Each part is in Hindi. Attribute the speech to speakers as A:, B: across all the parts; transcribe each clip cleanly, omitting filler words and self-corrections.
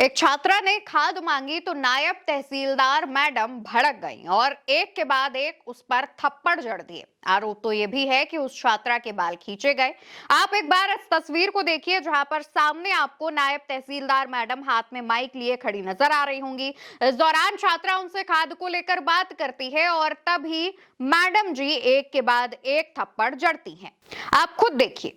A: एक छात्रा ने खाद मांगी तो नायब तहसीलदार मैडम भड़क गईं और एक के बाद एक उस पर थप्पड़ जड़ दिए। आरोप तो ये भी है कि उस छात्रा के बाल खींचे गए। आप एक बार इस तस्वीर को देखिए जहां पर सामने आपको नायब तहसीलदार मैडम हाथ में माइक लिए खड़ी नजर आ रही होंगी। इस दौरान छात्रा उनसे खाद को लेकर बात करती है और तभी मैडम जी एक के बाद एक थप्पड़ जड़ती हैं। आप खुद देखिए।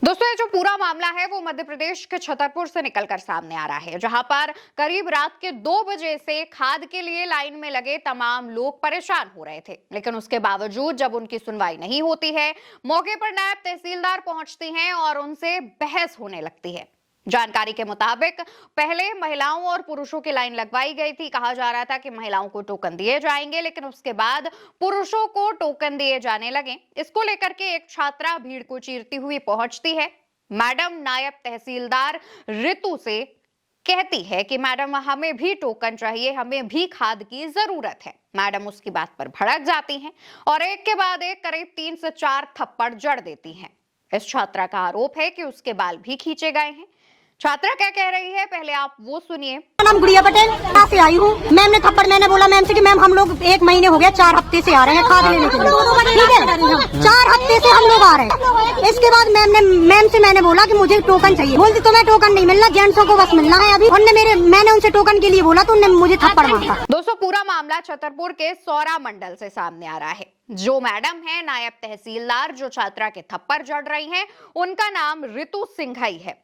A: दोस्तों, ये जो पूरा मामला है वो मध्य प्रदेश के छतरपुर से निकलकर सामने आ रहा है, जहां पर करीब रात के 2 बजे से खाद के लिए लाइन में लगे तमाम लोग परेशान हो रहे थे। लेकिन उसके बावजूद जब उनकी सुनवाई नहीं होती है, मौके पर नायब तहसीलदार पहुंचती हैं और उनसे बहस होने लगती है। जानकारी के मुताबिक पहले महिलाओं और पुरुषों की लाइन लगवाई गई थी। कहा जा रहा था कि महिलाओं को टोकन दिए जाएंगे, लेकिन उसके बाद पुरुषों को टोकन दिए जाने लगे। इसको लेकर के एक छात्रा भीड़ को चीरती हुई पहुंचती है। मैडम नायब तहसीलदार ऋतु से कहती है कि मैडम हमें भी टोकन चाहिए, हमें भी खाद की जरूरत है। मैडम उसकी बात पर भड़क जाती हैं और एक के बाद एक करीब 3 से 4 थप्पड़ जड़ देती हैं। इस छात्रा का आरोप है कि उसके बाल भी खींचे गए हैं। छात्रा क्या कह रही है, पहले आप वो सुनिए।
B: नाम गुड़िया पटेल, कहाँ से आई हूँ। मैम ने थप्पड़, मैंने बोला मैम से कि मैम हम लोग 1 महीने हो गया, 4 हफ्ते से आ रहे हैं खाद लेने के लिए, ठीक है। 4 हफ्ते से हम लोग आ रहे हैं। इसके बाद मैम से मैंने बोला कि मुझे टोकन चाहिए। बोलती तो मैं टोकन नहीं मिलना, जेंट्सों को बस मिलना है अभी। मैंने उनसे टोकन के लिए बोला तो उन्होंने मुझे थप्पड़ मारा।
A: दोस्तों, पूरा मामला छतरपुर के सौरा मंडल से सामने आ रहा है। जो मैडम है नायब तहसीलदार, जो छात्रा के थप्पड़ जड़ रही है, उनका नाम ऋतु सिंघई है।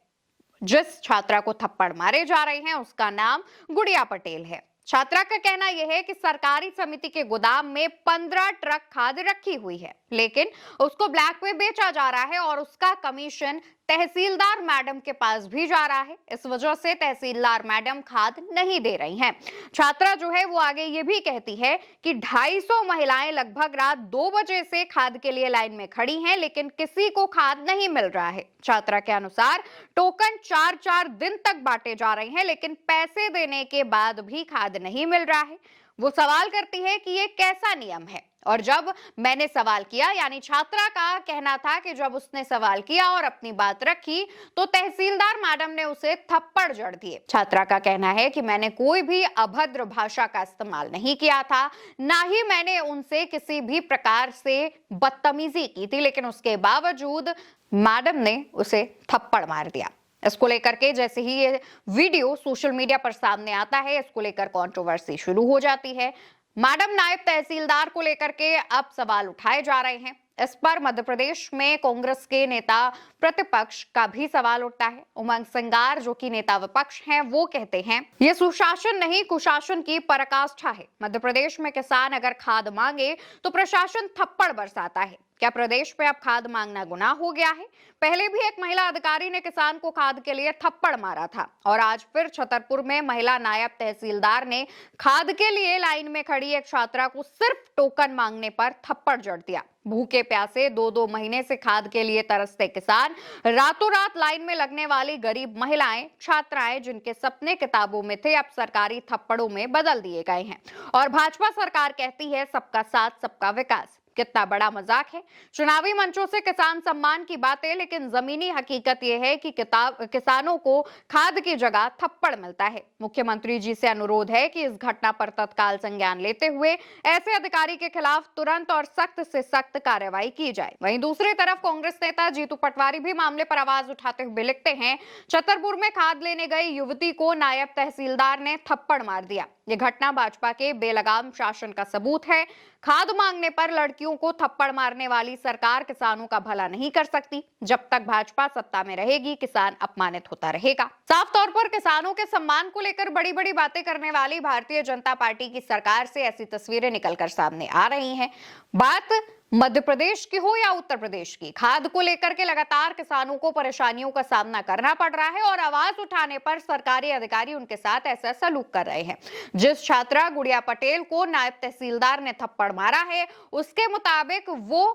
A: जिस छात्रा को थप्पड़ मारे जा रहे हैं उसका नाम गुड़िया पटेल है। छात्रा का कहना यह है कि सरकारी समिति के गोदाम में 15 ट्रक खाद रखी हुई है, लेकिन उसको ब्लैक में बेचा जा रहा है और उसका कमीशन तहसीलदार मैडम के पास भी जा रहा है। इस वजह से तहसीलदार मैडम खाद नहीं दे रही हैं। छात्रा जो है वो आगे ये भी कहती है कि 250 महिलाएं लगभग रात 2 बजे से खाद के लिए लाइन में खड़ी हैं, लेकिन किसी को खाद नहीं मिल रहा है। छात्रा के अनुसार टोकन 4-4 दिन तक बांटे जा रहे हैं, लेकिन पैसे देने के बाद भी खाद नहीं मिल रहा है। वो सवाल करती है कि ये कैसा नियम है, और जब मैंने सवाल किया, यानी छात्रा का कहना था कि जब उसने सवाल किया और अपनी बात रखी तो तहसीलदार मैडम ने उसे थप्पड़ जड़ दिए। छात्रा का कहना है कि मैंने कोई भी अभद्र भाषा का इस्तेमाल नहीं किया था, ना ही मैंने उनसे किसी भी प्रकार से बदतमीजी की थी, लेकिन उसके बावजूद मैडम ने उसे थप्पड़ मार दिया। इसको लेकर के जैसे ही ये वीडियो सोशल मीडिया पर सामने आता है, इसको लेकर कंट्रोवर्सी शुरू हो जाती है। मैडम नायब तहसीलदार को लेकर के अब सवाल उठाए जा रहे हैं। इस पर मध्य प्रदेश में कांग्रेस के नेता प्रतिपक्ष का भी सवाल उठता है। उमंग सिंगार, जो कि नेता विपक्ष हैं, वो कहते हैं ये सुशासन नहीं कुशासन की पराकाष्ठा है। मध्य प्रदेश में किसान अगर खाद मांगे तो प्रशासन थप्पड़ बरसाता है। क्या प्रदेश में अब खाद मांगना गुनाह हो गया है? पहले भी एक महिला अधिकारी ने किसान को खाद के लिए थप्पड़ मारा था और आज फिर छतरपुर में महिला नायब तहसीलदार ने खाद के लिए लाइन में खड़ी एक छात्रा को सिर्फ टोकन मांगने पर थप्पड़ जड़ दिया। भूखे प्यासे 2-2 महीने से खाद के लिए तरसते किसान, रातों रात लाइन में लगने वाली गरीब महिलाएं, छात्राएं जिनके सपने किताबों में थे, अब सरकारी थप्पड़ों में बदल दिए गए हैं। और भाजपा सरकार कहती है सबका साथ सबका विकास। कितना बड़ा मजाक है। चुनावी मंचों से किसान सम्मान की बातें, लेकिन जमीनी हकीकत यह है कि किसानों को खाद की जगह थप्पड़ मिलता है। मुख्यमंत्री जी से अनुरोध है कि इस घटना पर तत्काल संज्ञान लेते हुए ऐसे अधिकारी के खिलाफ तुरंत और सख्त से सख्त कार्रवाई की जाए। वहीं दूसरी तरफ कांग्रेस नेता जीतू पटवारी भी मामले पर आवाज उठाते हुए लिखते हैं, छतरपुर में खाद लेने गई युवती को नायब तहसीलदार ने थप्पड़ मार दिया। यह घटना भाजपा के बेलगाम शासन का सबूत है। खाद मांगने पर लड़कियों को थप्पड़ मारने वाली सरकार किसानों का भला नहीं कर सकती। जब तक भाजपा सत्ता में रहेगी, किसान अपमानित होता रहेगा। साफ तौर पर किसानों के सम्मान को लेकर बड़ी बड़ी बातें करने वाली भारतीय जनता पार्टी की सरकार से ऐसी तस्वीरें निकलकर सामने आ रही हैं। बात मध्य प्रदेश की हो या उत्तर प्रदेश की, खाद को लेकर के लगातार किसानों को परेशानियों का सामना करना पड़ रहा है और आवाज उठाने पर सरकारी अधिकारी उनके साथ ऐसा सलूक कर रहे हैं। जिस छात्रा गुड़िया पटेल को नायब तहसीलदार ने थप्पड़ मारा है, उसके मुताबिक वो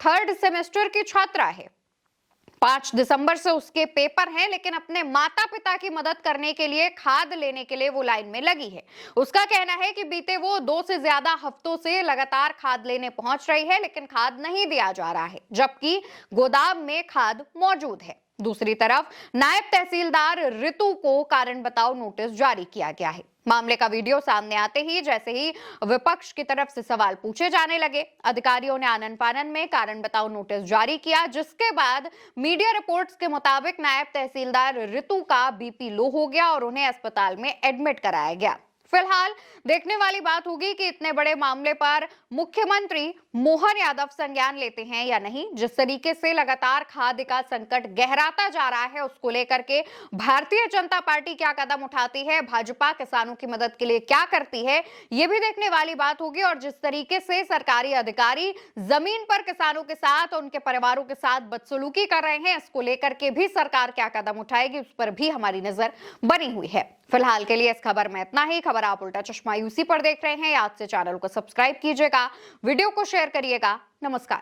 A: 3rd सेमेस्टर की छात्रा है। 5 दिसंबर से उसके पेपर हैं, लेकिन अपने माता पिता की मदद करने के लिए खाद लेने के लिए वो लाइन में लगी है। उसका कहना है कि बीते वो 2 से ज्यादा हफ्तों से लगातार खाद लेने पहुंच रही है, लेकिन खाद नहीं दिया जा रहा है, जबकि गोदाम में खाद मौजूद है। दूसरी तरफ नायब तहसीलदार ऋतु को कारण बताओ नोटिस जारी किया गया है। मामले का वीडियो सामने आते ही जैसे ही विपक्ष की तरफ से सवाल पूछे जाने लगे, अधिकारियों ने आनन फानन में कारण बताओ नोटिस जारी किया, जिसके बाद मीडिया रिपोर्ट्स के मुताबिक नायब तहसीलदार ऋतु का बीपी लो हो गया और उन्हें अस्पताल में एडमिट कराया गया। फिलहाल देखने वाली बात होगी कि इतने बड़े मामले पर मुख्यमंत्री मोहन यादव संज्ञान लेते हैं या नहीं। जिस तरीके से लगातार खाद्य का संकट गहराता जा रहा है, उसको लेकर के भारतीय जनता पार्टी क्या कदम उठाती है, भाजपा किसानों की मदद के लिए क्या करती है, ये भी देखने वाली बात होगी। और जिस तरीके से सरकारी अधिकारी जमीन पर किसानों के साथ, उनके परिवारों के साथ बदसलूकी कर रहे हैं, इसको लेकर के भी सरकार क्या कदम उठाएगी, उस पर भी हमारी नजर बनी हुई है। फिलहाल के लिए इस खबर में इतना ही। खबर आप उल्टा चश्मा यूसी पर देख रहे हैं। आज से चैनल को सब्सक्राइब कीजिएगा, वीडियो को शेयर करिएगा। नमस्कार।